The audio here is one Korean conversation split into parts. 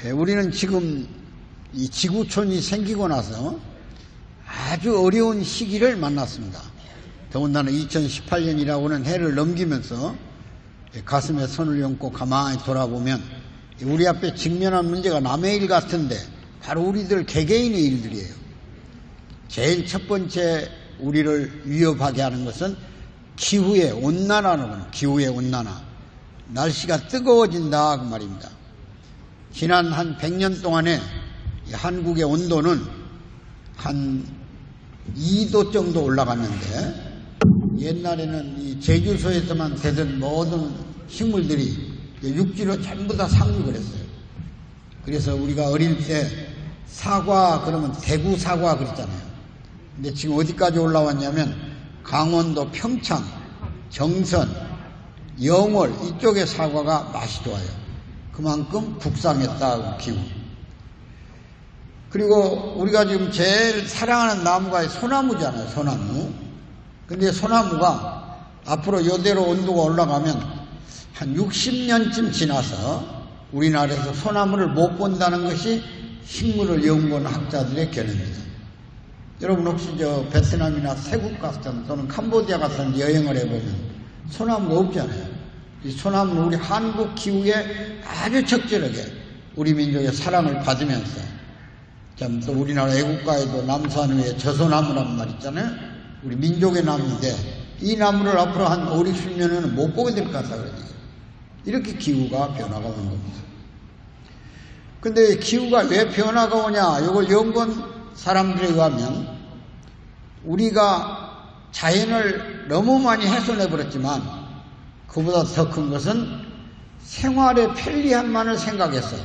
우리는 지금 이 지구촌이 생기고 나서 아주 어려운 시기를 만났습니다. 더군다나 2018년이라고는 해를 넘기면서 가슴에 손을 얹고 가만히 돌아보면 우리 앞에 직면한 문제가 남의 일 같은데 바로 우리들 개개인의 일들이에요. 제일 첫 번째 우리를 위협하게 하는 것은 기후의 온난화라는 거예요. 기후의 온난화. 날씨가 뜨거워진다 그 말입니다. 지난 한 100년 동안에 한국의 온도는 한 2도 정도 올라갔는데 옛날에는 이 제주도에서만 되던 모든 식물들이 육지로 전부 다 상륙을 했어요. 그래서 우리가 어릴 때 사과 그러면 대구 사과 그랬잖아요. 근데 지금 어디까지 올라왔냐면 강원도 평창, 정선, 영월 이쪽의 사과가 맛이 좋아요. 그만큼 국상했다 기후. 그리고 우리가 지금 제일 사랑하는 나무가 소나무잖아요. 소나무. 근데 소나무가 앞으로 이대로 온도가 올라가면 한 60년쯤 지나서 우리나라에서 소나무를 못 본다는 것이 식물을 연구하는 학자들의 견해입니다. 여러분 혹시 저 베트남이나 태국 갔던 또는 캄보디아 갔던 여행을 해보면 소나무가 없잖아요. 이 소나무는 우리 한국 기후에 아주 적절하게 우리 민족의 사랑을 받으면서 참 또 우리나라 애국가에도 남산위에 저소나무라는 말 있잖아요. 우리 민족의 나무인데 이 나무를 앞으로 한 5, 60년은 못 보게 될 것 같다 그러지. 이렇게 기후가 변화가 오는 겁니다. 근데 기후가 왜 변화가 오냐? 이걸 연구한 사람들에 의하면 우리가 자연을 너무 많이 훼손해버렸지만 그보다 더 큰 것은 생활의 편리함만을 생각해서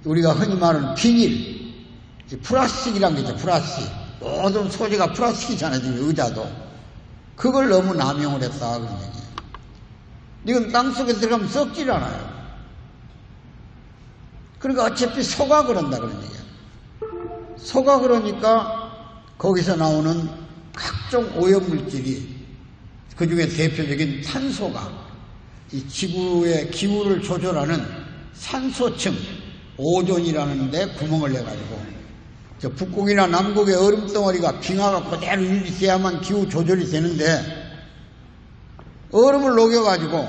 우리가 흔히 말하는 비닐, 플라스틱이란 게 있죠. 플라스틱. 모든 소재가 플라스틱이잖아요. 지금 의자도. 그걸 너무 남용을 했다 그런 얘기예요. 이건 땅속에 들어가면 썩질 않아요. 그러니까 어차피 속아 그런다 그런 얘기예요. 속아 그러니까 거기서 나오는 각종 오염물질이 그중에 대표적인 탄소가 이 지구의 기후를 조절하는 산소층 오존이라는 데 구멍을 내가지고 저 북극이나 남극의 얼음덩어리가 빙하가 그대로 유지돼야만 기후 조절이 되는데 얼음을 녹여가지고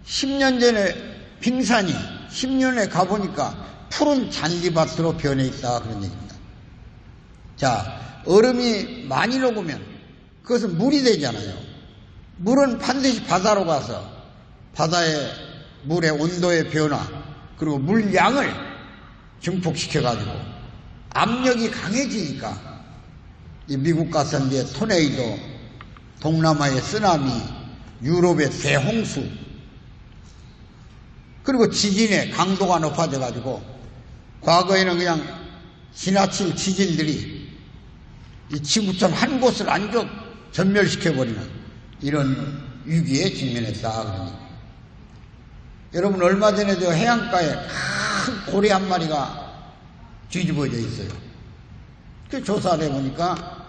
10년 전에 빙산이 10년에 가보니까 푸른 잔디밭으로 변해 있다 그런 얘기입니다. 자, 얼음이 많이 녹으면 그것은 물이 되잖아요. 물은 반드시 바다로 가서 바다의 물의 온도의 변화 그리고 물량을 증폭시켜가지고 압력이 강해지니까 미국 가선비의 토네이도, 동남아의 쓰나미, 유럽의 대홍수 그리고 지진의 강도가 높아져가지고 과거에는 그냥 지나칠 지진들이 이 지구촌 한 곳을 완전 전멸시켜버리는 이런 위기에 직면했다 그러니. 여러분 얼마 전에 저 해안가에 큰 고래 한 마리가 뒤집어져 있어요. 그 조사를 해보니까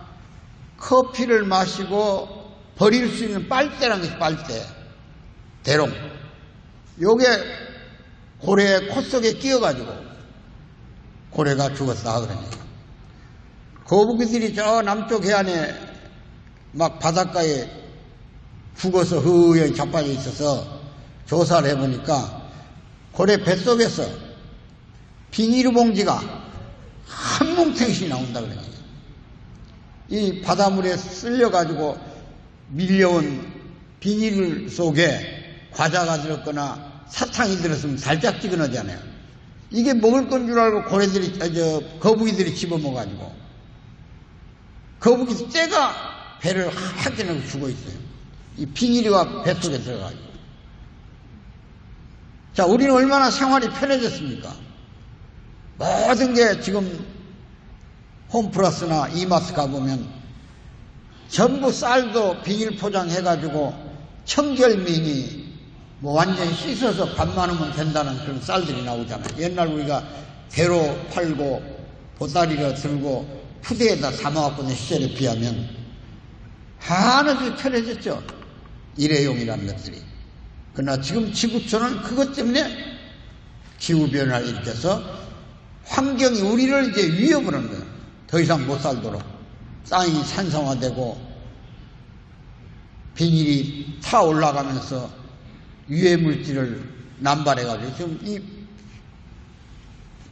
커피를 마시고 버릴 수 있는 빨대라는 것이 빨대, 대롱. 요게 고래의 코 속에 끼어가지고 고래가 죽었다 그러니까. 거북이들이 저 남쪽 해안에 막 바닷가에 죽어서 허연히 자빠져 있어서 조사를 해보니까 고래 뱃속에서 비닐봉지가 한 뭉탱이씩 나온다 그래요. 이 바닷물에 쓸려가지고 밀려온 비닐 속에 과자가 들었거나 사탕이 들었으면 달짝지근하잖아요. 이게 먹을 건 줄 알고 고래들이, 거북이들이 집어먹어가지고 거북이 떼가 배를 하얗게 넣고 죽어 있어요. 이 비닐이가 뱃속에 들어가지고. 자, 우리는 얼마나 생활이 편해졌습니까? 모든 게 지금 홈플러스나 이마트 가보면 전부 쌀도 비닐 포장해가지고 청결미니 뭐 완전히 씻어서 밥만 하면 된다는 그런 쌀들이 나오잖아요. 옛날 우리가 대로 팔고 보따리로 들고 푸대에다 담아갖고 있는 시절에 비하면 하나도 편해졌죠. 일회용이라는 것들이. 그러나 지금 지구촌은 그것 때문에 기후변화를 일으켜서 환경이 우리를 이제 위협을 하는 거예요. 더 이상 못 살도록. 땅이 산성화되고 비닐이 타 올라가면서 유해물질을 남발해가지고 지금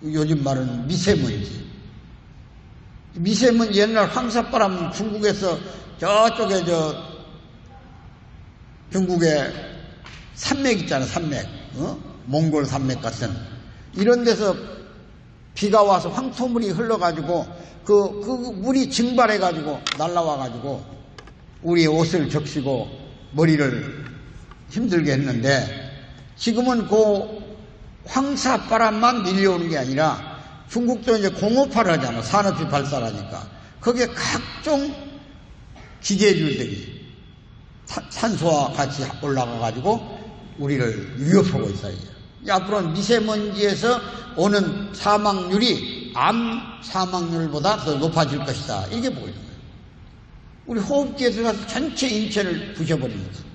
요즘 말은 미세먼지. 미세먼지 옛날 황사바람 중국에서 저쪽에 중국에 산맥 있잖아, 산맥. 몽골 산맥 같은. 이런 데서 비가 와서 황토물이 흘러가지고 그 물이 증발해가지고 날라와가지고 우리의 옷을 적시고 머리를 힘들게 했는데 지금은 그 황사바람만 밀려오는 게 아니라 중국도 이제 공업화를 하잖아. 산업이 발달하니까. 거기에 각종 기계들이 산소와 같이 올라가가지고 우리를 위협하고 있어요. 앞으로는 미세먼지에서 오는 사망률이 암 사망률보다 더 높아질 것이다. 이게 보이는 거예요. 우리 호흡기에 들어가서 전체 인체를 부셔버리는 거예요.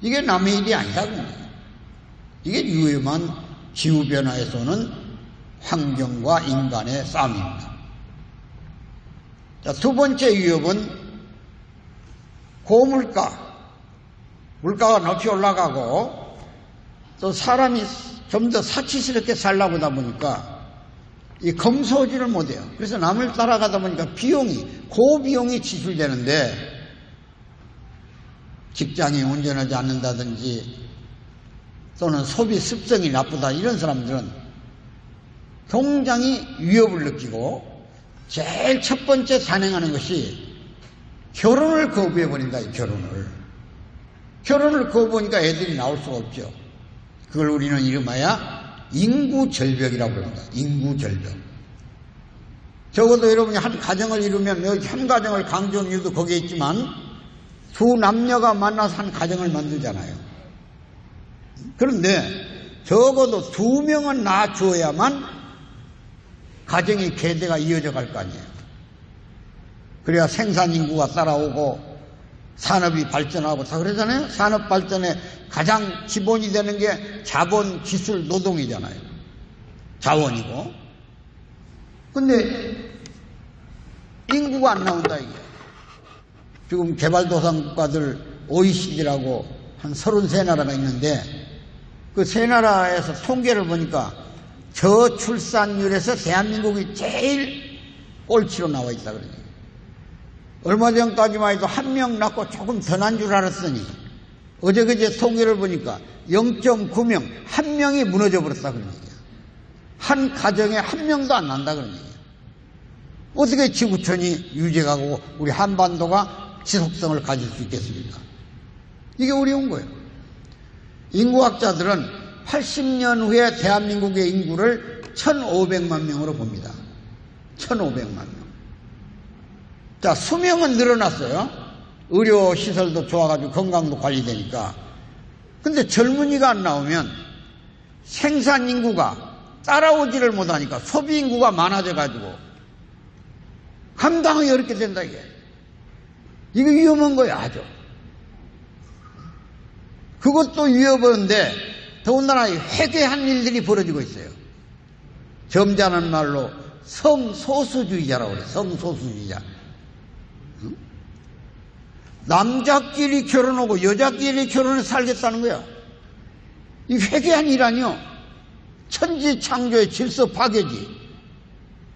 이게 남의 일이 아니다. 이게 위험한 기후변화에서 오는 환경과 인간의 싸움입니다. 자, 두 번째 위협은 고물가. 물가가 높이 올라가고 또 사람이 좀 더 사치스럽게 살라고 하다 보니까 이 검소지를 못해요. 그래서 남을 따라가다 보니까 고비용이 지출되는데 직장이 운전하지 않는다든지 또는 소비 습성이 나쁘다 이런 사람들은 굉장히 위협을 느끼고 제일 첫 번째 단행하는 것이 결혼을 거부해버린다. 이 결혼을 거부하니까 애들이 나올 수가 없죠. 그걸 우리는 이름하여 인구절벽이라고 합니다. 인구절벽. 적어도 여러분이 한 가정을 이루면 여기 한 가정을 강조한 이유도 거기에 있지만 두 남녀가 만나서 한 가정을 만들잖아요. 그런데 적어도 2명은 낳아주어야만 가정의 계대가 이어져 갈 거 아니에요. 그래야 생산인구가 따라오고 산업이 발전하고 다 그러잖아요. 산업 발전에 가장 기본이 되는 게 자본, 기술, 노동이잖아요. 자원이고. 근데 인구가 안 나온다 이게. 지금 개발도상 국가들 OECD라고 한 33나라가 있는데 그 세 나라에서 통계를 보니까 저출산율에서 대한민국이 제일 꼴찌로 나와 있다 그러죠. 얼마 전까지만 해도 1명 낳고 조금 더 난 줄 알았더니 어제 통계를 보니까 0.9명, 1명이 무너져 버렸다 그런 얘기야. 한 가정에 1명도 안 난다 그런 얘기야. 어떻게 지구촌이 유지하고 우리 한반도가 지속성을 가질 수 있겠습니까? 이게 어려운 거예요. 인구학자들은 80년 후에 대한민국의 인구를 1,500만 명으로 봅니다. 1,500만 명. 자, 수명은 늘어났어요. 의료시설도 좋아가지고 건강도 관리되니까. 근데 젊은이가 안 나오면 생산인구가 따라오지를 못하니까 소비인구가 많아져가지고 감당하기 어렵게 된다, 이게. 이거 위험한 거예요, 아주. 그것도 위험한데 더군다나 회개한 일들이 벌어지고 있어요. 점잖은 말로 성소수주의자라고 그래요. 성소수주의자. 남자끼리 결혼하고 여자끼리 결혼해서 살겠다는 거야. 이 회개한 일 아니요. 천지 창조의 질서 파괴지.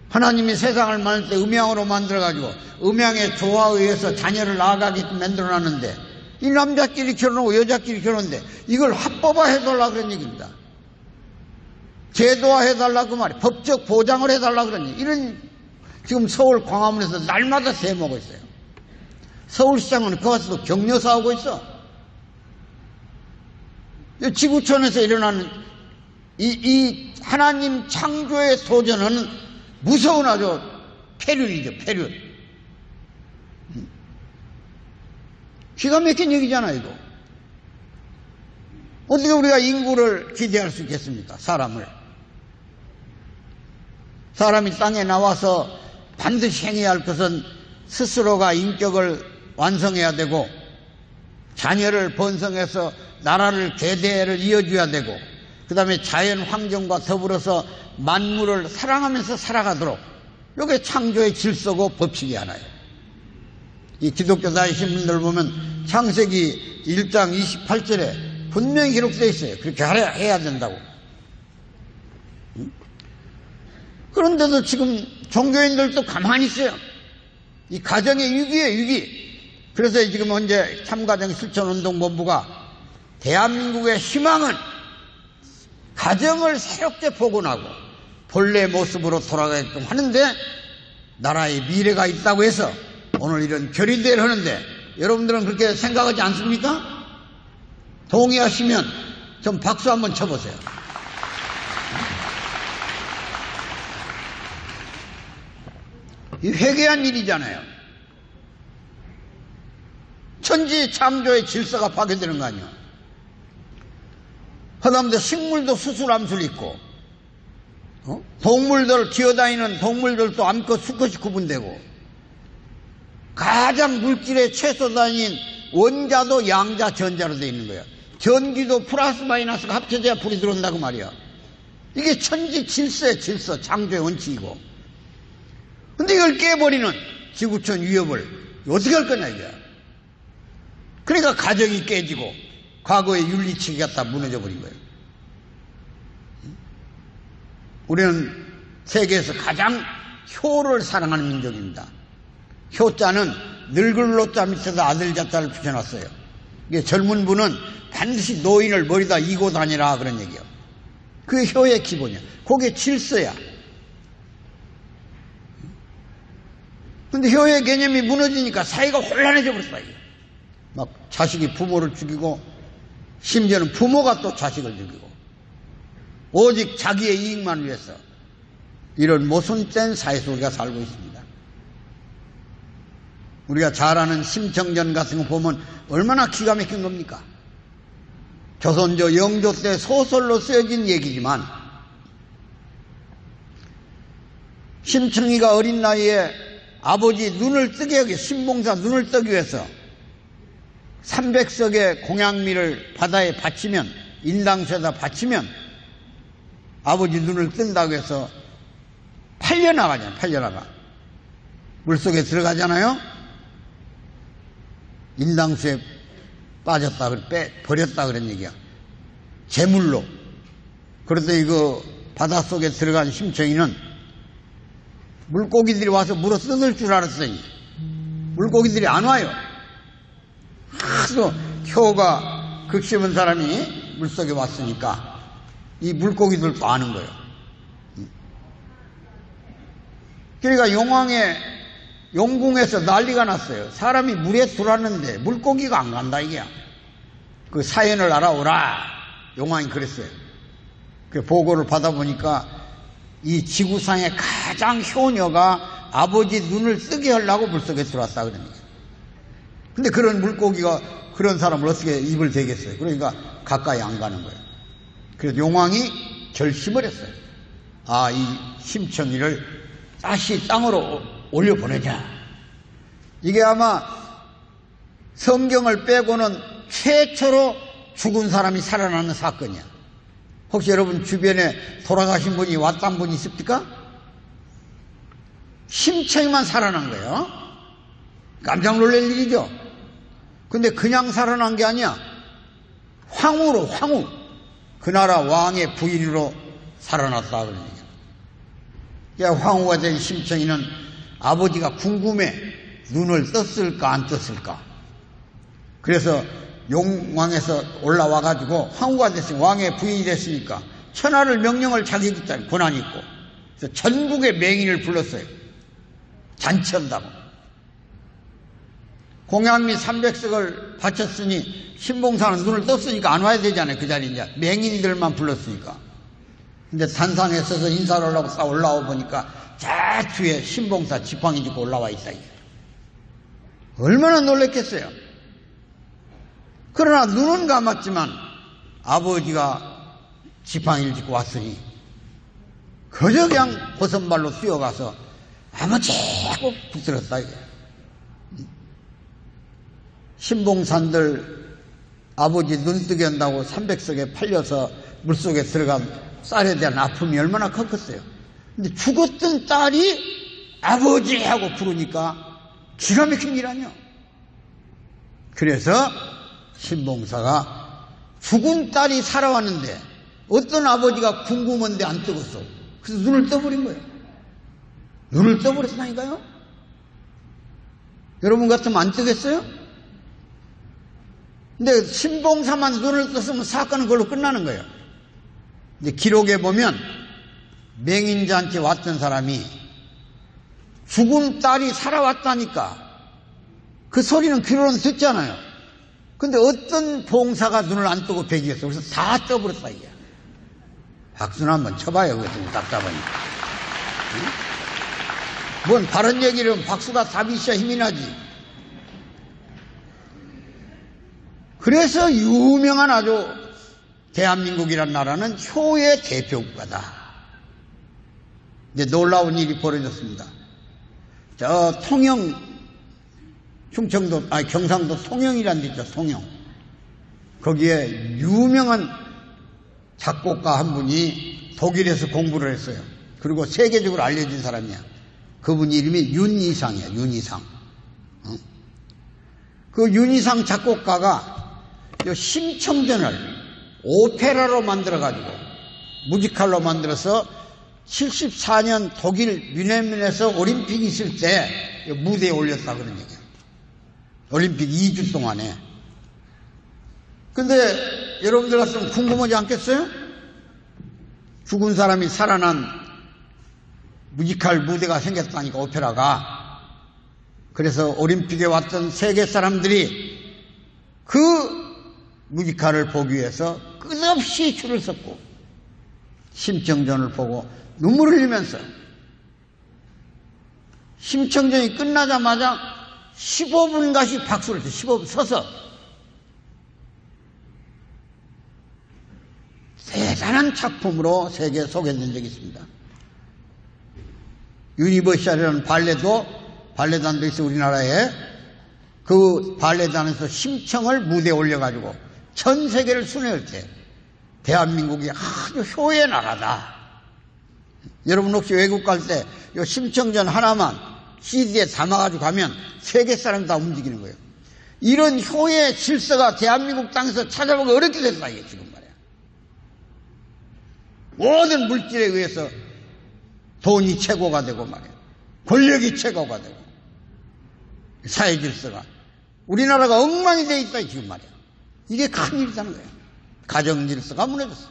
하나님이 세상을 만들 때 음양으로 만들어가지고 음양의 조화에 의해서 자녀를 낳아가게끔 만들어놨는데 이 남자끼리 결혼하고 여자끼리 결혼인데 이걸 합법화 해달라 그런 얘기입니다. 제도화 해달라 그 말이에요. 법적 보장을 해달라 그런 얘기. 이런 지금 서울 광화문에서 날마다 대모하고 있어요. 서울시장은 그 와서도 격려 싸우고 있어. 지구촌에서 일어나는 이 하나님 창조의 도전은 무서운 아주 폐륜이죠, 폐륜. 기가 막힌 얘기잖아, 이거. 어떻게 우리가 인구를 기대할 수 있겠습니까? 사람이 땅에 나와서 반드시 행해야 할 것은 스스로가 인격을 완성해야 되고 자녀를 번성해서 나라를 계대를 이어줘야 되고 그 다음에 자연 환경과 더불어서 만물을 사랑하면서 살아가도록 이게 창조의 질서고 법칙이 하나예요. 이 기독교 다니신 분들 보면 창세기 1장 28절에 분명히 기록되어 있어요. 그렇게 해야 된다고. 그런데도 지금 종교인들도 가만히 있어요. 이 가정의 위기예요, 위기. 그래서 지금 현재 참가정 실천운동본부가 대한민국의 희망은 가정을 새롭게 복원하고 본래 모습으로 돌아가게끔 하는데 나라의 미래가 있다고 해서 오늘 이런 결의대회를 하는데 여러분들은 그렇게 생각하지 않습니까? 동의하시면 좀 박수 한번 쳐보세요. 이 회개한 일이잖아요. 천지 창조의 질서가 파괴되는 거 아니에요. 하다못해 식물도 수술암술 있고 동물들 기어다니는 동물들도 암컷 수컷이 구분되고 가장 물질의 최소단위인 원자도 양자 전자로 되어 있는 거예요. 전기도 플러스 마이너스가 합쳐져야 불이 들어온다고 말이야. 이게 천지 질서의 질서, 창조의 원칙이고. 근데 이걸 깨버리는 지구촌 위협을 어떻게 할 거냐 이게. 그러니까 가정이 깨지고 과거의 윤리치기가 다 무너져 버린 거예요. 우리는 세계에서 가장 효를 사랑하는 민족입니다. 효자는 늙을 노자 밑에다 아들 자자를 붙여놨어요. 이게 젊은 분은 반드시 노인을 머리다 이고 다니라 그런 얘기예요. 그게 효의 기본이야. 그게 질서야. 근데 효의 개념이 무너지니까 사회가 혼란해져 버렸어요. 막 자식이 부모를 죽이고 심지어는 부모가 또 자식을 죽이고 오직 자기의 이익만 위해서 이런 모순된 사회에서 우리가 살고 있습니다. 우리가 잘 아는 심청전 같은 거 보면 얼마나 기가 막힌 겁니까? 조선조 영조 때 소설로 쓰여진 얘기지만 심청이가 어린 나이에 아버지 눈을 뜨게 하기 신봉사 눈을 뜨기 위해서 300석의 공양미를 바다에 바치면 인당수에다 바치면 아버지 눈을 뜬다고 해서 팔려나가잖아요. 팔려나가. 물속에 들어가잖아요. 인당수에 빠졌다, 버렸다 그런 얘기야. 제물로. 그런데 이거 바닷속에 들어간 심청이는 물고기들이 와서 물어 뜯을 줄 알았더니 물고기들이 안 와요. 하도 효가 극심한 사람이 물속에 왔으니까 이 물고기들도 아는 거예요. 그러니까 용궁에서 난리가 났어요. 사람이 물에 들어왔는데 물고기가 안 간다 이게야. 그 사연을 알아오라. 용왕이 그랬어요. 그 보고를 받아보니까 이 지구상의 가장 효녀가 아버지 눈을 뜨게 하려고 물속에 들어왔다 그러는 거예요. 근데 그런 물고기가 그런 사람을 어떻게 입을 대겠어요. 그러니까 가까이 안 가는 거예요. 그래서 용왕이 결심을 했어요. 아, 이 심청이를 다시 땅으로 올려보내자. 이게 아마 성경을 빼고는 최초로 죽은 사람이 살아나는 사건이야. 혹시 여러분 주변에 돌아가신 분이 왔던 분이 있습니까? 심청이만 살아난 거예요. 깜짝 놀랄 일이죠. 근데 그냥 살아난 게 아니야. 황후로, 황후. 그 나라 왕의 부인으로 살아났다 그러는 얘기야. 황후가 된 심청이는 아버지가 궁금해. 눈을 떴을까 안 떴을까. 그래서 용왕에서 올라와가지고 황후가 됐으니까 왕의 부인이 됐으니까 천하를 명령을 자기 권한이 있고 그래서 전국의 맹인을 불렀어요. 잔치한다고. 공양미 300석을 바쳤으니 신봉사는 눈을 떴으니까 안 와야 되잖아요. 그 자리에 이제 맹인들만 불렀으니까. 근데 단상에 서서 인사를 하려고 싹 올라와 보니까 저 뒤에 신봉사 지팡이 짚고 올라와 있다. 얼마나 놀랬겠어요. 그러나 눈은 감았지만 아버지가 지팡이를 짚고 왔으니 그저 그냥 호선발로 뛰어가서 아무짝고 붙들었다. 신봉산들 아버지 눈 뜨게 한다고 300석에 팔려서 물속에 들어간 쌀에 대한 아픔이 얼마나 컸겠어요. 근데 죽었던 딸이 아버지 하고 부르니까 기가 막힌 일 아니야. 그래서 신봉사가 죽은 딸이 살아왔는데 어떤 아버지가 궁금한데 안 뜨겠어. 그래서 눈을 떠버린 거예요. 눈을 떠버렸다니까요. 여러분 같으면 안 뜨겠어요? 근데 신봉사만 눈을 떴으면 사건은 그걸로 끝나는 거예요. 근데 기록에 보면 맹인자한테 왔던 사람이 죽은 딸이 살아왔다니까 그 소리는 귀로는 듣잖아요. 근데 어떤 봉사가 눈을 안 뜨고 배기했어. 그래서 다 떠버렸다 이게. 박수는 한번 쳐봐요. 그거 좀 답답하니까. 응? 뭔 바른 얘기를 하면 박수가 답이 있어야 힘이 나지. 그래서 유명한 아주 대한민국이란 나라는 효의 대표국가다. 이제 놀라운 일이 벌어졌습니다. 저 통영, 충청도, 경상도 통영이라는 데 있죠, 통영. 거기에 유명한 작곡가 한 분이 독일에서 공부를 했어요. 그리고 세계적으로 알려진 사람이야. 그분 이름이 윤이상이야, 윤이상. 그 윤이상 작곡가가 이 심청전을 오페라로 만들어가지고 뮤지컬로 만들어서 74년 독일 뮌헨에서 올림픽이 있을 때 무대에 올렸다 그런 얘기예요. 올림픽 2주 동안에. 근데 여러분들 같으면 궁금하지 않겠어요? 죽은 사람이 살아난 뮤지컬 무대가 생겼다니까, 오페라가. 그래서 올림픽에 왔던 세계 사람들이 그 뮤지컬을 보기 위해서 끝없이 줄을 섰고 심청전을 보고 눈물을 흘리면서 심청전이 끝나자마자 15분가량 박수를 쳐. 15분 서서. 대단한 작품으로 세계에 소개된 적이 있습니다. 유니버시아라는 발레단도 있어 우리나라에. 그 발레단에서 심청을 무대에 올려가지고 전 세계를 순회할 때 대한민국이 아주 효의 나라다. 여러분 혹시 외국 갈 때 이 심청전 하나만 CD에 담아가지고 가면 세계 사람 다 움직이는 거예요. 이런 효의 질서가 대한민국 땅에서 찾아보기 어렵게 됐다 이게 지금 말이야. 모든 물질에 의해서 돈이 최고가 되고 말이야. 권력이 최고가 되고 사회 질서가 우리나라가 엉망이 돼 있다 지금 말이야. 이게 큰일이라는 거예요. 가정 질서가 무너졌어.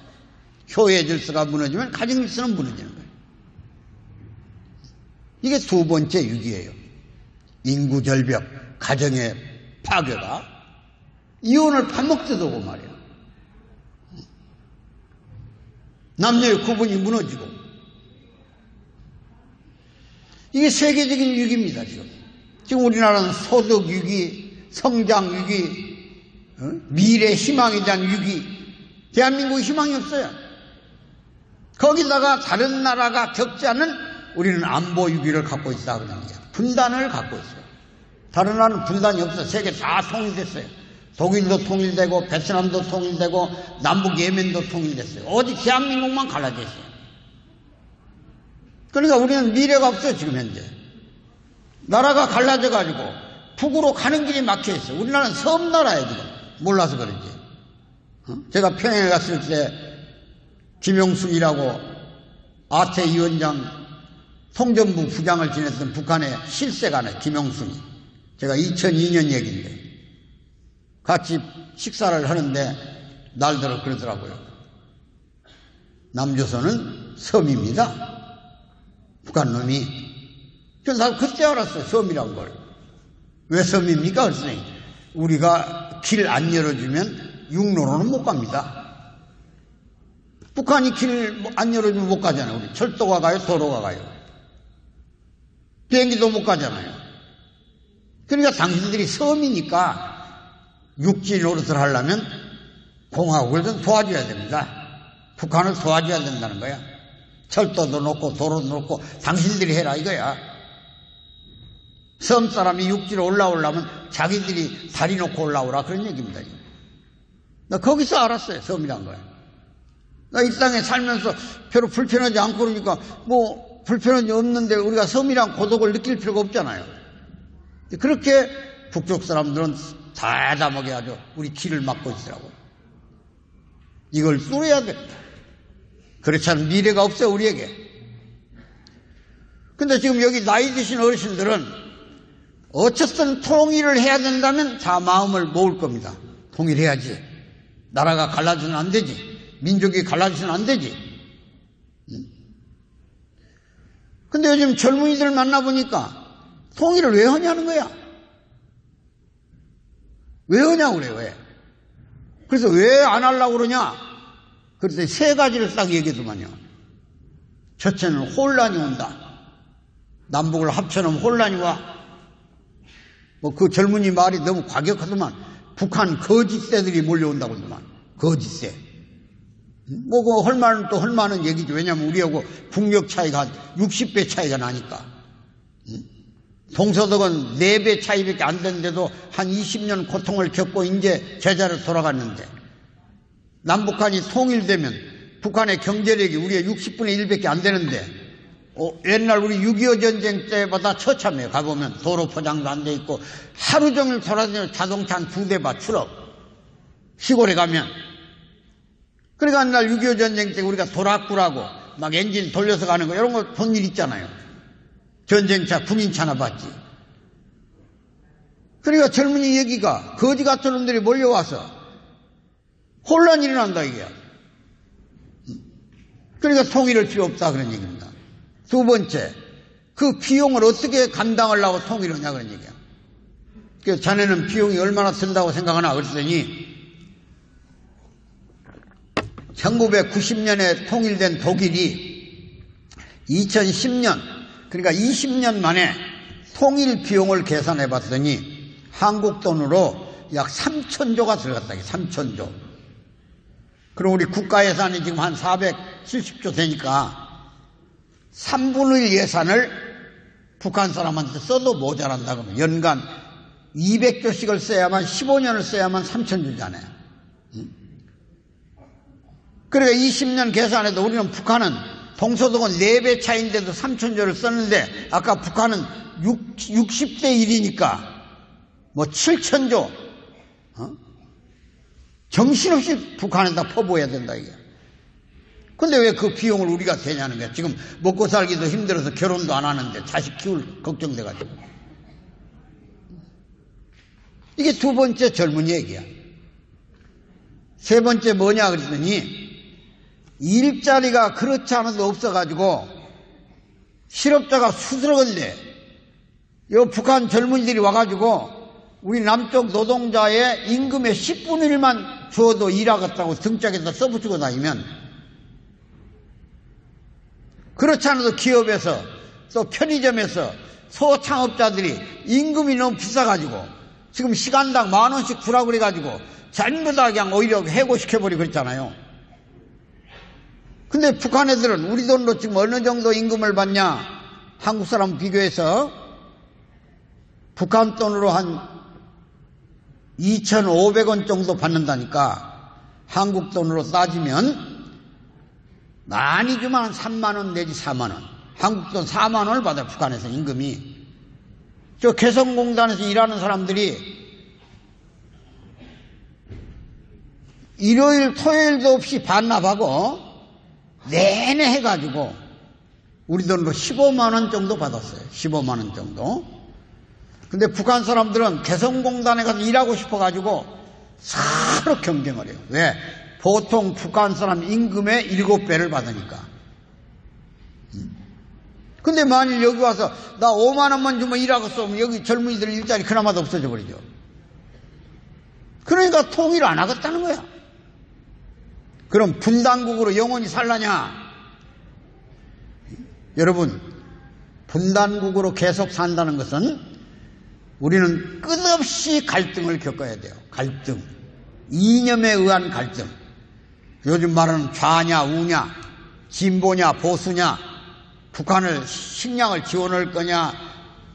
효의 질서가 무너지면 가정 질서는 무너지는 거예요. 이게 두 번째 위기예요. 인구 절벽, 가정의 파괴가 이혼을 밥 먹듯 하고 말이야. 남녀의 구분이 무너지고 이게 세계적인 위기입니다. 지금 우리나라는 소득 위기, 성장 위기, 미래 희망에 대한 위기. 대한민국에 희망이 없어요. 거기다가 다른 나라가 겪지 않는 우리는 안보 위기를 갖고 있다 그러는 거예요. 분단을 갖고 있어요. 다른 나라는 분단이 없어요. 세계 다 통일됐어요. 독일도 통일되고 베트남도 통일되고 남북 예멘도 통일됐어요. 오직 대한민국만 갈라져 있어요. 그러니까 우리는 미래가 없어요. 지금 현재 나라가 갈라져가지고 북으로 가는 길이 막혀있어요. 우리나라는 섬나라예요. 지금 몰라서 그런지. 제가 평양에 갔을 때 김용숙이라고 아태 위원장 통전부 부장을 지냈던 북한의 실세가네, 김용순이. 제가 2002년 얘기인데 같이 식사를 하는데 날들어 그러더라고요. 남조선은 섬입니다. 북한 놈이. 그래서 나 그때 알았어요. 섬이란 걸. 왜 섬입니까? 그랬더니 우리가 길 안 열어주면 육로로는 못 갑니다. 북한이 길 안 열어주면 못 가잖아요. 우리 철도가 가요, 도로가 가요. 비행기도 못 가잖아요. 그러니까 당신들이 섬이니까 육지 노릇을 하려면 공화국을 좀 도와줘야 됩니다. 북한을 도와줘야 된다는 거야. 철도도 놓고 도로도 놓고 당신들이 해라 이거야. 섬 사람이 육지로 올라오려면 자기들이 다리 놓고 올라오라 그런 얘기입니다. 나 거기서 알았어요, 섬이란 걸. 나 이 땅에 살면서 별로 불편하지 않고 그러니까 뭐 불편한 게 없는데 우리가 섬이란 고독을 느낄 필요가 없잖아요. 그렇게 북쪽 사람들은 다담하게 아주 우리 길을 막고 있으라고. 이걸 뚫어야 됩니다. 그렇지 않으면 미래가 없어요, 우리에게. 근데 지금 여기 나이 드신 어르신들은 어쨌든 통일을 해야 된다면 다 마음을 모을 겁니다. 통일해야지. 나라가 갈라져서는 안 되지. 민족이 갈라져서는 안 되지. 근데 요즘 젊은이들 만나보니까 통일을 왜 하냐는 거야. 왜 하냐고 그래요, 왜. 그래서 왜 안 하려고 그러냐. 그래서 세 가지를 딱 얘기하더만요. 첫째는 혼란이 온다. 남북을 합쳐놓으면 혼란이 와. 뭐 그 젊은이 말이 너무 과격하더만. 북한 거짓새들이 몰려온다고 하더만. 거짓새. 뭐 그 헐만은 또 헐만한 얘기죠. 왜냐하면 우리하고 국력 차이가 60배 차이가 나니까. 동서독은 4배 차이밖에 안 되는데도 한 20년 고통을 겪고 이제 제자로 돌아갔는데, 남북한이 통일되면 북한의 경제력이 우리의 60분의 1밖에 안 되는데, 옛날 우리 6.25 전쟁 때보다 처참해요. 가보면 도로 포장도 안 돼 있고 하루 종일 돌아다니는 자동차 한 2대 봐 추럭. 시골에 가면. 그러니까 옛날 6.25 전쟁 때 우리가 도락구라고 막 엔진 돌려서 가는 거 이런 거 본 일 있잖아요. 전쟁차, 군인차나 봤지. 그러니까 젊은이 얘기가 거지 같은 놈들이 몰려와서 혼란이 일어난다 이게. 그러니까 통일할 필요 없다 그런 얘기입니다. 두 번째, 그 비용을 어떻게 감당하려고 통일하냐 그런 얘기야. 그래서 자네는 비용이 얼마나 든다고 생각하나 그랬더니 1990년에 통일된 독일이 2010년, 그러니까 20년 만에 통일 비용을 계산해 봤더니 한국 돈으로 약 3천조가 들어갔다. 3천조. 그럼 우리 국가 예산이 지금 한 470조 되니까 3분의 1 예산을 북한 사람한테 써도 모자란다 그러면 연간 200조씩을 써야만 15년을 써야만 3천조잖아요. 그러니까 20년 계산해도 우리는 북한은 동서독은 4배 차이인데도 3천조를 썼는데 아까 북한은 60대 1이니까 뭐 7천조. 정신없이 북한에다 퍼부어야 된다 이게. 근데 왜 그 비용을 우리가 대냐는 거야. 지금 먹고 살기도 힘들어서 결혼도 안 하는데 자식 키울 걱정돼가지고. 이게 두 번째 젊은이 얘기야. 세 번째 뭐냐 그랬더니 일자리가 그렇지 않아도 없어가지고 실업자가 수두룩한데 요 북한 젊은이들이 와가지고 우리 남쪽 노동자의 임금의 10분의 1만 주어도 일하겠다고 등짝에다 써붙이고 다니면, 그렇지 않아도 기업에서 또 편의점에서 소창업자들이 임금이 너무 비싸가지고 지금 시간당 10,000원씩 주라고 그래가지고 전부 다 그냥 오히려 해고시켜버리고 그랬잖아요. 근데 북한 애들은 우리 돈으로 지금 어느 정도 임금을 받냐, 한국 사람 비교해서 북한 돈으로 한 2,500원 정도 받는다니까 한국 돈으로 따지면 많이 주면 한 3만원 내지 4만원, 한국 돈 4만원을 받아요. 북한에서 임금이. 저 개성공단에서 일하는 사람들이 일요일 토요일도 없이 반납하고 내내 해가지고 우리 돈으로 15만원 정도 받았어요. 15만원 정도. 근데 북한 사람들은 개성공단에 가서 일하고 싶어가지고 서로 경쟁을 해요. 왜? 보통 북한 사람 임금의 7배를 받으니까. 근데 만일 여기 와서 나 5만원만 주면 일하겠어 하면 여기 젊은이들 일자리 그나마도 없어져 버리죠. 그러니까 통일을 안 하겠다는 거야. 그럼 분단국으로 영원히 살라냐? 여러분, 분단국으로 계속 산다는 것은 우리는 끝없이 갈등을 겪어야 돼요. 갈등. 이념에 의한 갈등. 요즘 말하는 좌냐 우냐, 진보냐 보수냐, 북한을 식량을 지원할 거냐,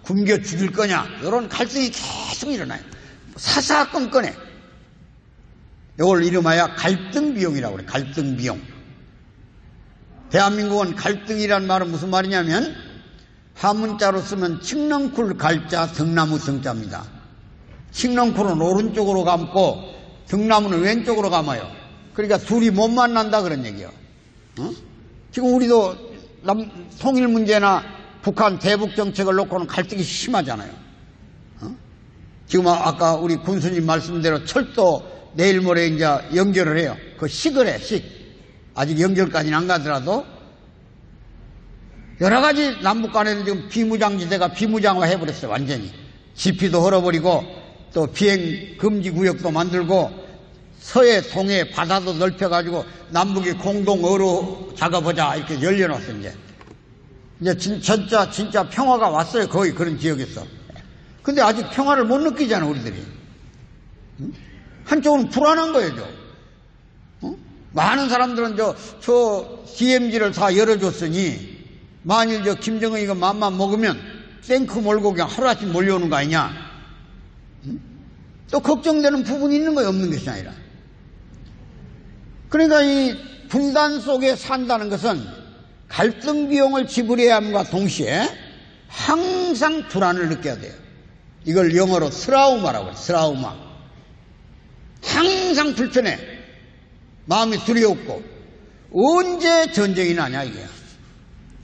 굶겨 죽일 거냐, 이런 갈등이 계속 일어나요. 사사건건에. 이걸 이름하여 갈등비용이라고 그래. 갈등비용. 대한민국은 갈등이란 말은 무슨 말이냐면 한문자로 쓰면 칡넝쿨 갈자 등나무 등자입니다. 칡넝쿨은 오른쪽으로 감고 등나무는 왼쪽으로 감아요. 그러니까 둘이 못 만난다 그런 얘기예요. 지금 우리도 통일 문제나 북한 대북 정책을 놓고는 갈등이 심하잖아요. 지금 아까 우리 군수님 말씀대로 철도 내일 모레 이제 연결을 해요. 그 식을 해, 식. 아직 연결까지는 안 가더라도 여러 가지 남북 간에는 지금 비무장지대가 비무장화 해버렸어요. 완전히. 지피도 헐어버리고 또 비행 금지 구역도 만들고 서해, 동해, 바다도 넓혀가지고 남북이 공동 어로 작업하자 이렇게 열려놨어요. 이제 진짜 평화가 왔어요. 거의 그런 지역에서. 근데 아직 평화를 못 느끼잖아, 우리들이. 한쪽은 불안한 거예요. 많은 사람들은 저 DMZ를 다 열어줬으니 만일 김정은이가 맘만 먹으면 탱크 몰고 그냥 하루아침 몰려오는 거 아니냐. 또 걱정되는 부분이 있는 거예요, 없는 것이 아니라. 그러니까 이 분단 속에 산다는 것은 갈등 비용을 지불해야 함과 동시에 항상 불안을 느껴야 돼요. 이걸 영어로 트라우마라고 해요. 트라우마. 항상 불편해. 마음이 두려웠고 언제 전쟁이 나냐 이게.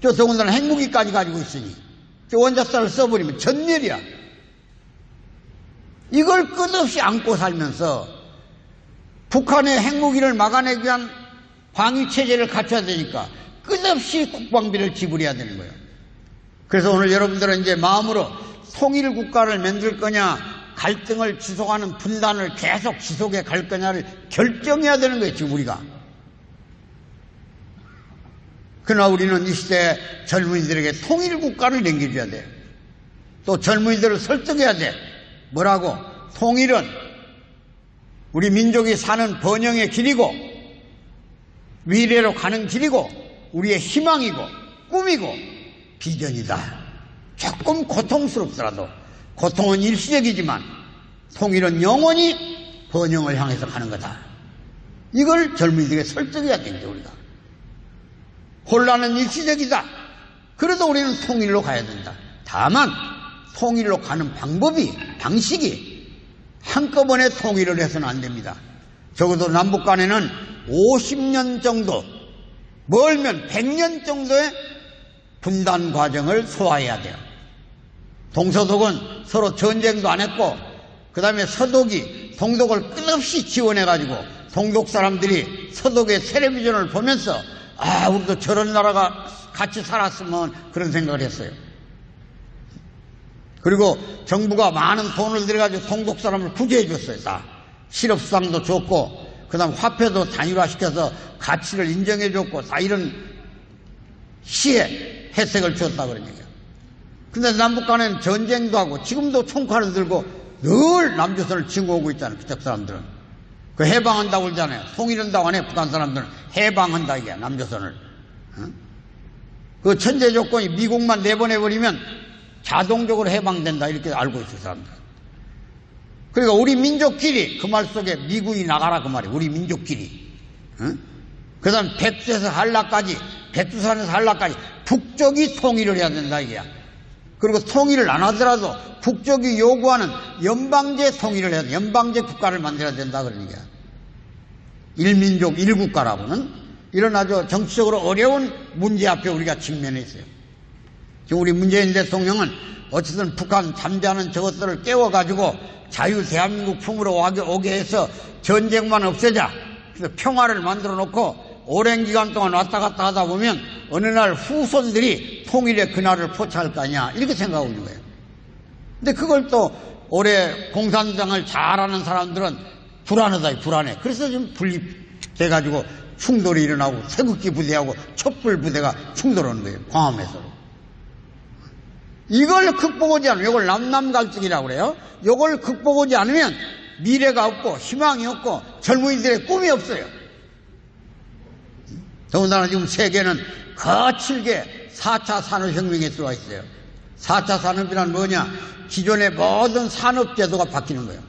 저 더군다나 핵무기까지 가지고 있으니 저 원자살을 써버리면 전멸이야. 이걸 끝없이 안고 살면서 북한의 핵무기를 막아내기 위한 방위체제를 갖춰야 되니까 끝없이 국방비를 지불해야 되는 거예요. 그래서 오늘 여러분들은 이제 마음으로 통일 국가를 만들 거냐 갈등을 지속하는 분단을 계속 지속해 갈 거냐를 결정해야 되는 거예요. 지금 우리가. 그러나 우리는 이 시대 젊은이들에게 통일 국가를 남겨줘야 돼요. 또 젊은이들을 설득해야 돼. 뭐라고? 통일은 우리 민족이 사는 번영의 길이고 미래로 가는 길이고 우리의 희망이고 꿈이고 비전이다. 조금 고통스럽더라도 고통은 일시적이지만 통일은 영원히 번영을 향해서 가는 거다. 이걸 젊은이들에게 설득해야 되는데 우리가. 혼란은 일시적이다. 그래도 우리는 통일로 가야 된다. 다만 통일로 가는 방식이 한꺼번에 통일을 해서는 안 됩니다. 적어도 남북 간에는 50년 정도, 멀면 100년 정도의 분단 과정을 소화해야 돼요. 동서독은 서로 전쟁도 안 했고 그 다음에 서독이 동독을 끝없이 지원해가지고 동독 사람들이 서독의 텔레비전을 보면서 아 우리도 저런 나라가 같이 살았으면 그런 생각을 했어요. 그리고 정부가 많은 돈을 들여가지고 동독 사람을 구제해 줬어요. 다 실업수당도 줬고 그 다음 화폐도 단일화시켜서 가치를 인정해 줬고 다 이런 시혜 혜택을 줬다 그런 얘기예요. 근데 남북 간에는 전쟁도 하고 지금도 총칼을 들고 늘 남조선을 침공하고 있잖아요. 그쪽 사람들은. 그 해방한다고 그러잖아요. 통일한다고 하네. 북한 사람들은 해방한다 이게 남조선을. 그 천재 조건이 미국만 내보내버리면 자동적으로 해방된다 이렇게 알고 있어요 사람들. 그러니까 우리 민족끼리 그 말 속에 미군이 나가라 그 말이에요. 우리 민족끼리. 그 다음 백두에서 한라까지 백두산에서 한라까지 북쪽이 통일을 해야 된다 이게야. 그리고 통일을 안 하더라도 북쪽이 요구하는 연방제 통일을 해야 돼. 연방제 국가를 만들어야 된다 그런 얘기야. 일민족 일국가라고는 이런 아주 정치적으로 어려운 문제 앞에 우리가 직면해 있어요. 지금 우리 문재인 대통령은 어쨌든 북한 잠자는 저것들을 깨워가지고 자유 대한민국 품으로 오게 해서 전쟁만 없애자. 그래서 평화를 만들어 놓고 오랜 기간 동안 왔다 갔다 하다 보면 어느 날 후손들이 통일의 그날을 포착할 거 아니야. 이렇게 생각하고 있는 거예요. 근데 그걸 또 올해 공산당을 잘하는 사람들은 불안하다, 불안해. 그래서 지금 분립돼가지고 충돌이 일어나고 태극기 부대하고 촛불 부대가 충돌하는 거예요. 광화문에서. 이걸 극복하지 않으면, 이걸 남남 갈등이라고 그래요. 이걸 극복하지 않으면 미래가 없고 희망이 없고 젊은이들의 꿈이 없어요. 더군다나 지금 세계는 거칠게 4차 산업혁명에 들어와 있어요. 4차 산업이란 뭐냐? 기존의 모든 산업제도가 바뀌는 거예요.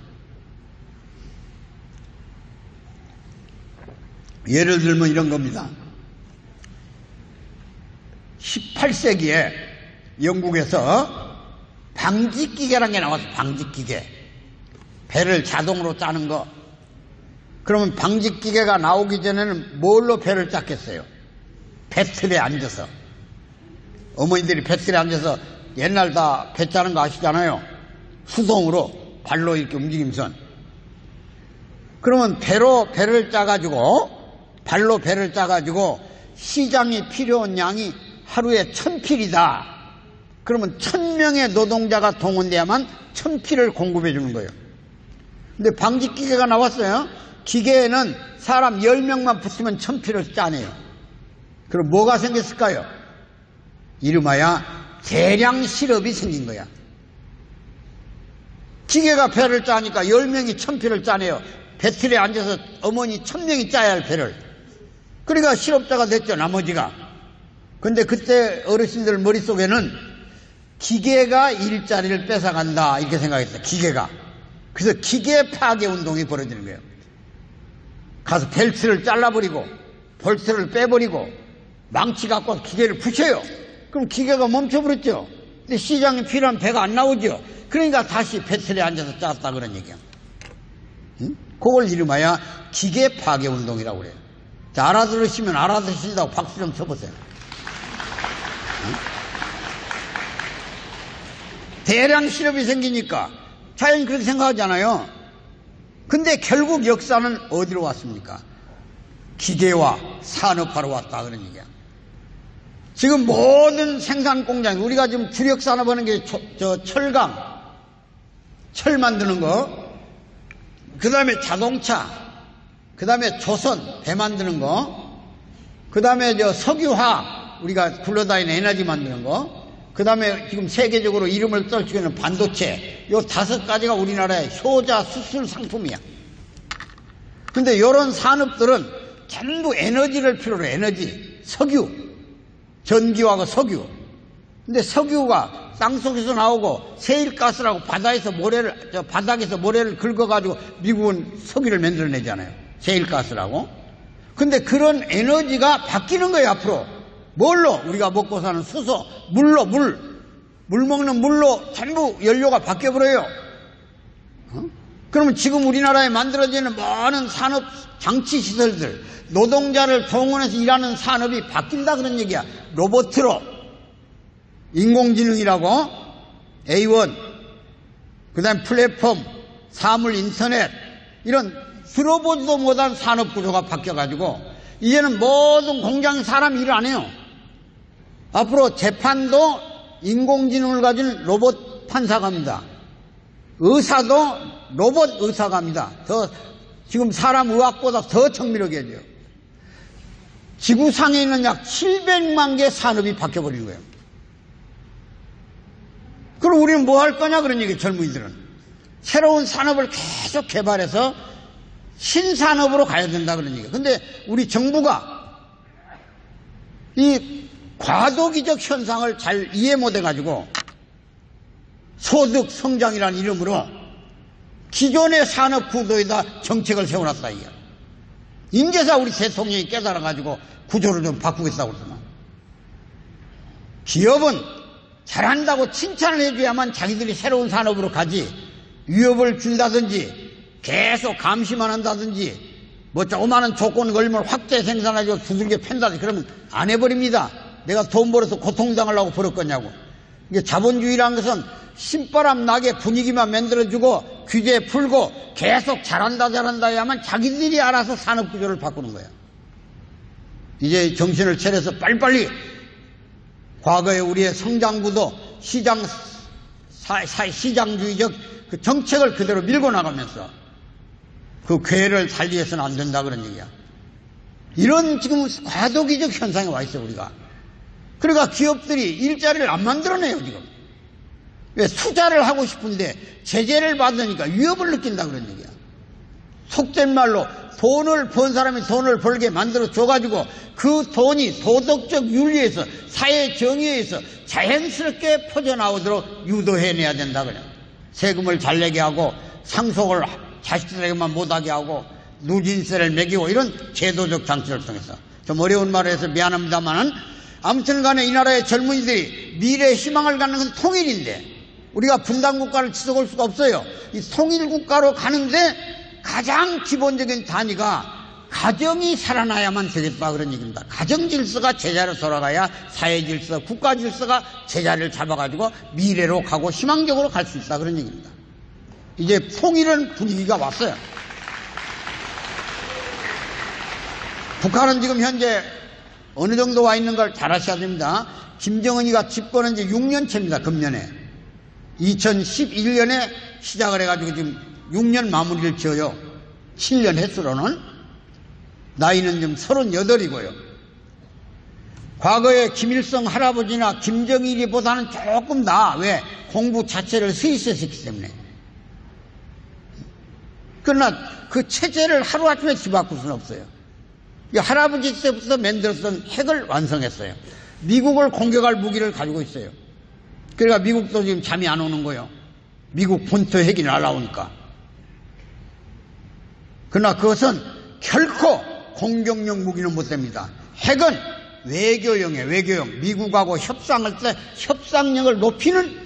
예를 들면 이런 겁니다. 18세기에 영국에서 방직기계라는 게 나와서 방직기계. 배를 자동으로 짜는 거. 그러면 방직기계가 나오기 전에는 뭘로 배를 짰겠어요? 배틀에 앉아서. 어머니들이 배틀에 앉아서 옛날 다 배 짜는 거 아시잖아요. 수동으로 발로 이렇게 움직이면서. 그러면 배를 짜가지고 발로 배를 짜가지고 시장에 필요한 양이 하루에 1000필이다. 그러면 1000명의 노동자가 동원돼야만 1000필을 공급해 주는 거예요. 근데 방직기계가 나왔어요. 기계에는 사람 10명만 붙으면 1000필을 짜내요. 그럼 뭐가 생겼을까요? 이름하여 대량 실업이 생긴 거야. 기계가 배를 짜니까 10명이 1000필을 짜내요. 배틀에 앉아서 어머니 1000명이 짜야 할 배를. 그러니까 실업자가 됐죠, 나머지가. 근데 그때 어르신들 머릿속에는 기계가 일자리를 뺏어간다 이렇게 생각했어요. 기계가. 그래서 기계 파괴 운동이 벌어지는 거예요. 가서 벨트를 잘라버리고 볼트를 빼버리고 망치 갖고 와서 기계를 부셔요. 그럼 기계가 멈춰버렸죠. 근데 시장에 필요한 배가 안 나오죠. 그러니까 다시 배틀에 앉아서 짰다 그런 얘기야. 응? 그걸 이름하여 기계 파괴 운동이라고 그래요. 자, 알아들으시면 알아들으신다고 박수 좀 쳐보세요. 응? 대량 실업이 생기니까 자연히 그렇게 생각하잖아요. 근데 결국 역사는 어디로 왔습니까? 기계와 산업화로 왔다 그런 얘기야. 지금 모든 생산 공장, 우리가 지금 주력 산업하는 게 철강, 철 만드는 거, 그 다음에 자동차, 그 다음에 조선, 배 만드는 거, 그 다음에 석유화학, 우리가 굴러다니는 에너지 만드는 거, 그 다음에 지금 세계적으로 이름을 떨치고 있는 반도체, 요 5가지가 우리나라의 효자 수출 상품이야. 근데 이런 산업들은 전부 에너지를 필요로 해. 에너지, 석유, 전기하고 석유. 근데 석유가 땅속에서 나오고 세일가스라고 바닥에서 모래를 긁어가지고 미국은 석유를 만들어내잖아요. 세일가스라고. 근데 그런 에너지가 바뀌는 거예요, 앞으로. 뭘로? 우리가 먹고 사는 수소, 물로, 물 먹는 물로 전부 연료가 바뀌어버려요. 그러면 지금 우리나라에 만들어지는 많은 산업 장치시설들, 노동자를 동원해서 일하는 산업이 바뀐다 그런 얘기야. 로봇으로, 인공지능이라고, A1, 그 다음에 플랫폼, 사물 인터넷, 이런 들어보지도 못한 산업 구조가 바뀌어가지고 이제는 모든 공장에 사람이 일 안 해요. 앞으로 재판도 인공지능을 가진 로봇 판사가 합니다. 의사도 로봇 의사가 합니다. 지금 사람 의학보다 더 정밀하게 해줘요. 지구상에 있는 약 700만 개 산업이 바뀌어버린 거예요. 그럼 우리는 뭐 할 거냐 그런 얘기예요. 젊은이들은 새로운 산업을 계속 개발해서 신산업으로 가야 된다 그런 얘기예요. 근데 우리 정부가 이 과도기적 현상을 잘 이해 못해가지고 소득 성장이라는 이름으로 기존의 산업 구도에다 정책을 세워놨다 이게. 인제사 우리 대통령이 깨달아가지고 구조를 좀 바꾸겠다고 그러더만. 기업은 잘한다고 칭찬을 해줘야만 자기들이 새로운 산업으로 가지, 위협을 준다든지 계속 감시만 한다든지 뭐 조그마한 조건을 걸면 확대 생산하고 두들겨 팬다든지 그러면 안 해버립니다. 내가 돈 벌어서 고통당하려고 벌었거냐고. 이게 자본주의라는 것은 신바람 나게 분위기만 만들어주고 규제 풀고 계속 잘한다 해야만 자기들이 알아서 산업구조를 바꾸는 거야. 이제 정신을 차려서 빨리빨리 과거에 우리의 성장구도 시장주의적 그 정책을 그대로 밀고 나가면서 그 궤를 달리해서는 안 된다 그런 얘기야. 이런 지금 과도기적 현상에 와 있어 우리가. 그러니까 기업들이 일자리를 안 만들어내요 지금. 왜? 투자를 하고 싶은데 제재를 받으니까 위협을 느낀다 그런 얘기야. 속된 말로 돈을 번 사람이 돈을 벌게 만들어 줘가지고 그 돈이 도덕적 윤리에서 사회 정의에서 자연스럽게 퍼져나오도록 유도해내야 된다 그래. 세금을 잘 내게 하고 상속을 자식들에게만 못하게 하고 누진세를 매기고 이런 제도적 장치를 통해서. 좀 어려운 말을 해서 미안합니다만은 아무튼 간에 이 나라의 젊은이들이 미래의 희망을 갖는 건 통일인데 우리가 분단국가를 지속할 수가 없어요. 이 통일국가로 가는데 가장 기본적인 단위가 가정이 살아나야만 되겠다 그런 얘기입니다. 가정질서가 제자리로 돌아가야 사회질서, 국가질서가 제자리를 잡아가지고 미래로 가고 희망적으로 갈 수 있다 그런 얘기입니다. 이제 통일은 분위기가 왔어요. 북한은 지금 현재 어느 정도 와 있는 걸 잘 아셔야 됩니다. 김정은이가 집권한 지 6년째입니다. 금년에 2011년에 시작을 해가지고 지금 6년 마무리를 지어요. 7년 횟수로는. 나이는 지금 38이고요. 과거에 김일성 할아버지나 김정일이보다는 조금 나아. 왜? 공부 자체를 스위스했기 때문에. 그러나 그 체제를 하루아침에 뒤바꿀 수는 없어요. 할아버지 때부터 만들었던 핵을 완성했어요. 미국을 공격할 무기를 가지고 있어요. 그러니까 미국도 지금 잠이 안 오는 거예요. 미국 본토 핵이 날아오니까. 그러나 그것은 결코 공격용 무기는 못 됩니다. 핵은 외교용이에요. 외교용. 미국하고 협상할 때 협상력을 높이는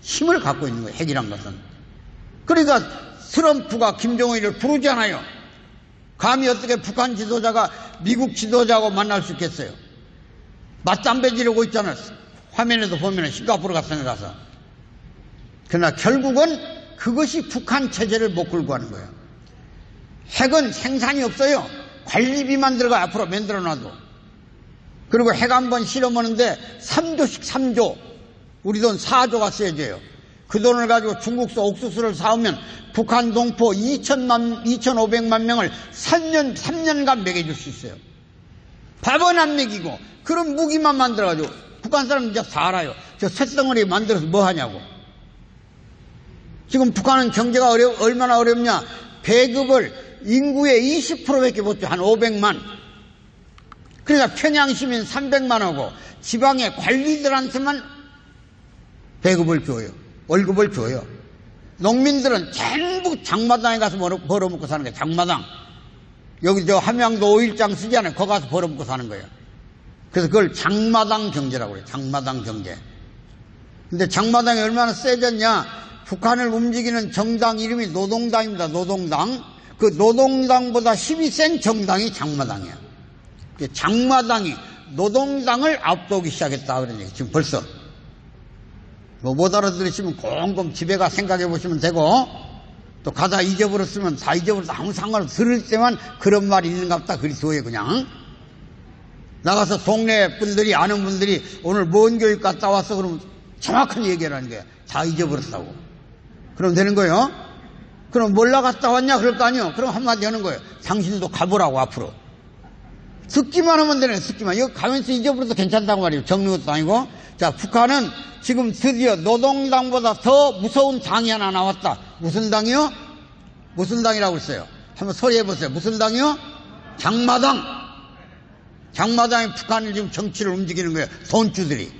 힘을 갖고 있는 거예요. 핵이란 것은. 그러니까 트럼프가 김정은이를 부르잖아요. 감히 어떻게 북한 지도자가 미국 지도자하고 만날 수 있겠어요? 맞담배 지르고 있잖아요. 화면에도 보면 싱가포르 같은 데 가서. 그러나 결국은 그것이 북한 체제를 못 끌고 가는 거예요. 핵은 생산이 없어요. 관리비만 들어가 앞으로 만들어놔도. 그리고 핵 한 번 실험하는데 3조씩 3조. 우리 돈 4조가 써져요. 그 돈을 가지고 중국서 옥수수를 사오면 북한 동포 2,500만 명을 3년간 먹여줄 수 있어요. 밥은 안 먹이고 그런 무기만 만들어가지고 북한 사람은 이제 다 알아요. 저 쇳덩어리 만들어서 뭐 하냐고. 지금 북한은 경제가 얼마나 어렵냐. 배급을 인구의 20%밖에 못 줘. 한 500만. 그러니까 평양 시민 300만 하고 지방의 관리들한테만 배급을 줘요. 월급을 줘요. 농민들은 전부 장마당에 가서 벌어먹고 사는 거예요. 장마당. 여기 저 함양도 5일장 쓰잖아요. 거기 가서 벌어먹고 사는 거예요. 그래서 그걸 장마당 경제라고 그래요. 장마당 경제. 근데 장마당이 얼마나 세졌냐. 북한을 움직이는 정당 이름이 노동당입니다. 노동당. 그 노동당보다 힘이 센 정당이 장마당이에요. 장마당이 노동당을 압도하기 시작했다 그런 얘기. 지금 벌써. 뭐 못 알아들으시면 곰곰 집에 가 생각해 보시면 되고, 또 가다 잊어버렸으면 다 잊어버려도 아무 상관없어. 들을 때만 그런 말이 있는가 보다 그리 둬요 그냥. 나가서 동네 분들이 아는 분들이 오늘 뭔 교육 갔다 왔어 그러면 정확한 얘기를 하는 거야. 다 잊어버렸다고. 그럼 되는 거예요. 그럼 뭘 나갔다 왔냐 그럴 거 아니에요. 그럼 한마디 하는 거예요. 당신도 가보라고 앞으로. 듣기만 하면 되네. 듣기만. 이거 가면서 잊어버려도 괜찮다고 말이에요. 적는 것도 아니고. 자, 북한은 지금 드디어 노동당보다 더 무서운 당이 하나 나왔다. 무슨 당이요? 무슨 당이라고 했어요? 한번 소리해 보세요. 무슨 당이요? 장마당. 장마당이 북한을 지금 정치를 움직이는 거예요. 돈주들이.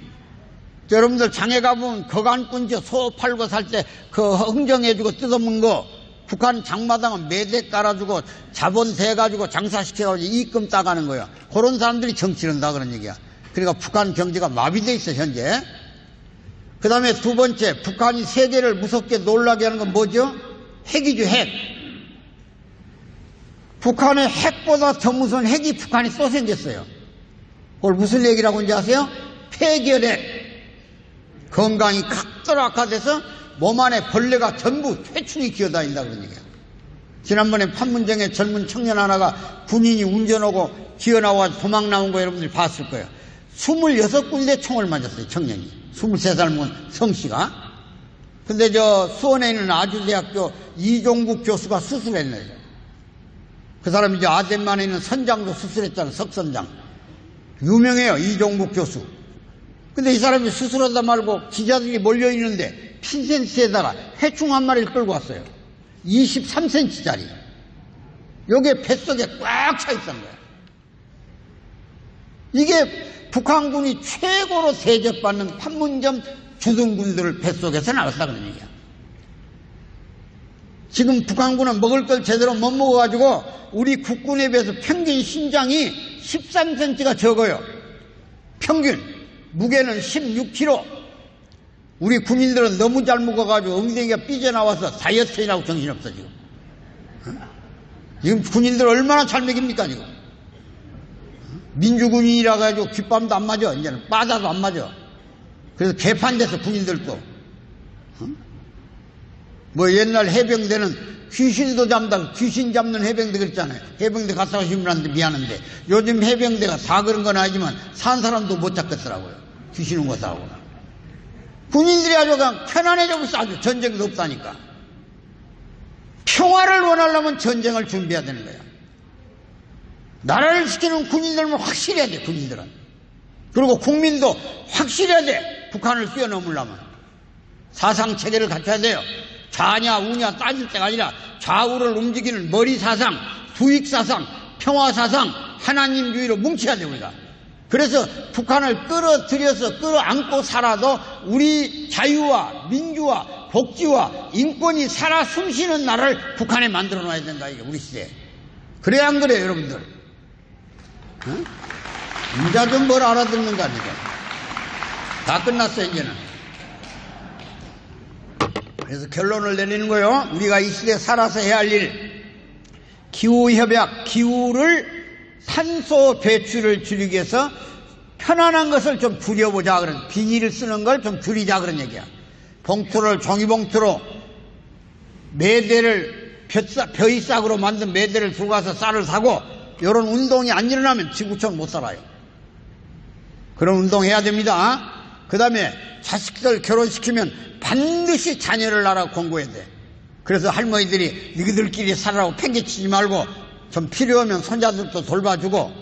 여러분들 장에 가보면 거간꾼지 소 팔고 살 때 그 흥정해주고 뜯어먹는 거, 북한 장마당은 매대 깔아주고 자본 대가지고 장사시켜가지고 이익금 따가는 거야. 그런 사람들이 정치를 한다 그런 얘기야. 그러니까 북한 경제가 마비돼 있어 현재. 그 다음에 두 번째, 북한이 세계를 무섭게 놀라게 하는 건 뭐죠? 핵이죠. 핵. 북한의 핵보다 더 무서운 핵이 북한에 또 생겼어요. 그걸 무슨 핵이라고 하는지 아세요? 폐결핵. 건강이 각도로 악화돼서 몸 안에 벌레가 전부 퇴충이 기어다닌다 그런 얘기야. 지난번에 판문점에 젊은 청년 하나가 군인이 운전하고 기어나와 도망 나온 거 여러분들이 봤을 거예요. 26군데 총을 맞았어요. 청년이. 23살 먹은 성씨가. 근데 저 수원에 있는 아주대학교 이종국 교수가 수술했네요. 그 사람이 이제 아덴만에 있는 선장도 수술했잖아요. 석선장. 유명해요. 이종국 교수. 근데 이 사람이 수술하다 말고 기자들이 몰려있는데 핀센스에다가 해충 한 마리를 끌고 왔어요. 23cm짜리. 요게 뱃속에 꽉 차 있던 거예요. 이게 북한군이 최고로 대접받는 판문점 주둔군들을 뱃속에서 나왔다 그런 얘기야. 지금 북한군은 먹을 걸 제대로 못 먹어가지고 우리 국군에 비해서 평균 신장이 13cm가 적어요. 평균. 무게는 16kg. 우리 군인들은 너무 잘 먹어가지고 엉덩이가 삐져나와서 다이어트라고 정신없어 지금. 지금 군인들 얼마나 잘 먹입니까 지금. 민주군인이라 가지고 귓밤도 안 맞아. 이제는 빠다도 안 맞아. 그래서 개판돼서 군인들도. 뭐 옛날 해병대는 귀신도 잡는다. 귀신 잡는 해병대 그랬잖아요. 해병대 갔다 오신 분한테 미안한데 요즘 해병대가 다 그런 건 아니지만 산 사람도 못 잡겠더라고요. 귀신은 못 하고. 군인들이 아주 그냥 편안해져 버렸어. 아주 전쟁도 없다니까. 평화를 원하려면 전쟁을 준비해야 되는 거야. 나라를 지키는 군인들은 확실해야 돼. 군인들은. 그리고 국민도 확실해야 돼. 북한을 뛰어넘으려면. 사상체계를 갖춰야 돼요. 좌냐 우냐 따질 때가 아니라 좌우를 움직이는 머리사상, 수익사상, 평화사상, 하나님주의로 뭉쳐야 돼 우리가. 그래서 북한을 끌어들여서 끌어안고 살아도 우리 자유와 민주와 복지와 인권이 살아 숨쉬는 나라를 북한에 만들어 놔야 된다 이게 우리 시대에. 그래야 안 그래요 여러분들? 응? 인자 좀 뭘 알아듣는가 이제. 다 끝났어 이제는. 그래서 결론을 내리는 거예요. 우리가 이 시대에 살아서 해야 할 일. 기후협약, 기후를 산소 배출을 줄이기 위해서 편안한 것을 좀 줄여보자 그런, 비닐을 쓰는 걸 좀 줄이자 그런 얘기야. 봉투를 종이봉투로 매대를 벼이싹으로 만든 매대를 들고 가서 쌀을 사고, 이런 운동이 안 일어나면 지구촌 못 살아요. 그런 운동 해야 됩니다. 그 다음에 자식들 결혼시키면 반드시 자녀를 낳으라고 권고해야 돼. 그래서 할머니들이 너희들끼리 살아라고 팽개치지 말고 좀 필요하면 손자들도 돌봐주고,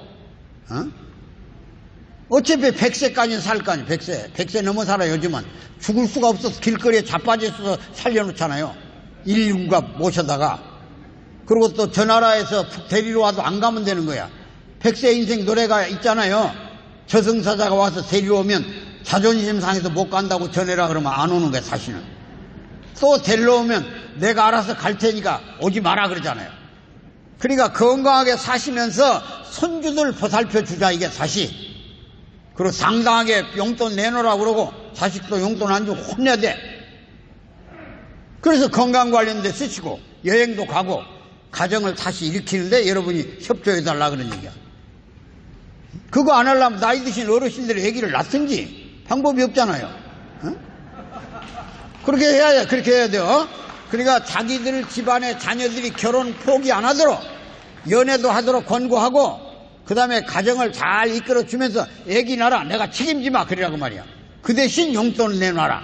어차피 100세까지는 살 거 아니에요. 100세 넘어 살아요. 요즘은 죽을 수가 없어서 길거리에 자빠져 있어서 살려놓잖아요. 119가 모셔다가. 그리고 또 저 나라에서 데리러 와도 안 가면 되는 거야. 100세 인생 노래가 있잖아요. 저승사자가 와서 데리러 오면 자존심 상해서 못 간다고 전해라 그러면 안 오는 거야 사실은. 또 데리러 오면 내가 알아서 갈 테니까 오지 마라 그러잖아요. 그러니까 건강하게 사시면서 손주들 보살펴 주자 이게 사실. 그리고 상당하게 용돈 내놓으라고 그러고 자식도 용돈 안 주고 혼내야 돼. 그래서 건강 관련돼 쓰시고 여행도 가고 가정을 다시 일으키는데 여러분이 협조해 달라 그런 얘기야. 그거 안 하려면 나이 드신 어르신들이 아기를 낳든지 방법이 없잖아요. 그렇게 해야 돼요. 그러니까 자기들 집안의 자녀들이 결혼 포기 안 하도록 연애도 하도록 권고하고, 그 다음에 가정을 잘 이끌어주면서 애기 낳아라 내가 책임지 마 그러라고 말이야. 그 대신 용돈을 내놔라.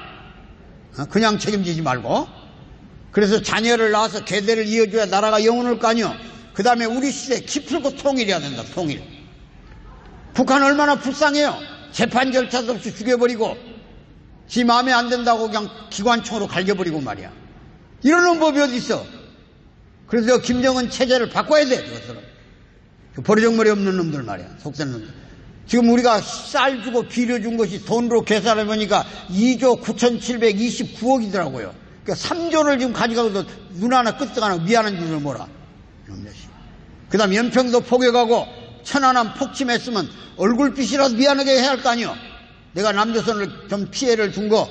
그냥 책임지지 말고. 그래서 자녀를 낳아서 계대를 이어줘야 나라가 영원할 거 아니요. 그 다음에 우리 시대 기풀고 통일해야 된다. 통일. 북한 얼마나 불쌍해요. 재판 절차도 없이 죽여버리고 지 마음에 안 든다고 그냥 기관총으로 갈겨버리고 말이야. 이러는 법이 어디 있어. 그래서 김정은 체제를 바꿔야 돼. 그것으로. 버르장머리 없는 놈들 말이야. 속된 놈들. 지금 우리가 쌀 주고 비료 준 것이 돈으로 계산해보니까 2조 9,729억이더라고요. 그러니까 3조를 지금 가져가고도 눈 하나 끄떡 하나 미안한 줄을 몰라. 그 다음 연평도 포격하고 천안함 폭침했으면 얼굴빛이라도 미안하게 해야 할 거 아니요. 내가 남조선을 좀 피해를 준 거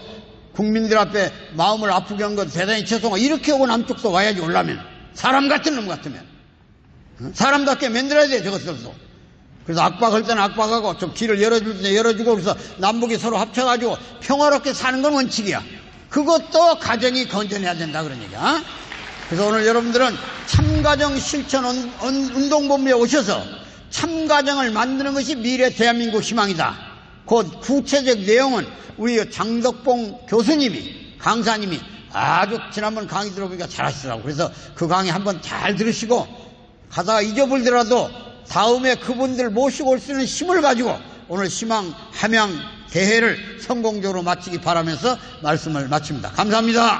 국민들 앞에 마음을 아프게 한 건 대단히 죄송하고, 이렇게 오고 남쪽도 와야지 올라면. 사람 같은 놈 같으면. 사람답게 만들어야 돼 저것들도. 그래서 악박할 때는 악박하고 좀 길을 열어줄 때 열어주고, 그래서 남북이 서로 합쳐가지고 평화롭게 사는 건 원칙이야. 그것도 가정이 건전해야 된다 그런 얘기야. 그래서 오늘 여러분들은 참가정 실천 운동본부에 오셔서 참가정을 만드는 것이 미래 대한민국 희망이다. 그 구체적 내용은 우리 장덕봉 교수님이, 강사님이 아주 지난번 강의 들어보니까 잘하시더라고. 그래서 그 강의 한번 잘 들으시고 가다가 잊어버리더라도 다음에 그분들 모시고 올 수 있는 힘을 가지고 오늘 희망 함양 대회를 성공적으로 마치기 바라면서 말씀을 마칩니다. 감사합니다.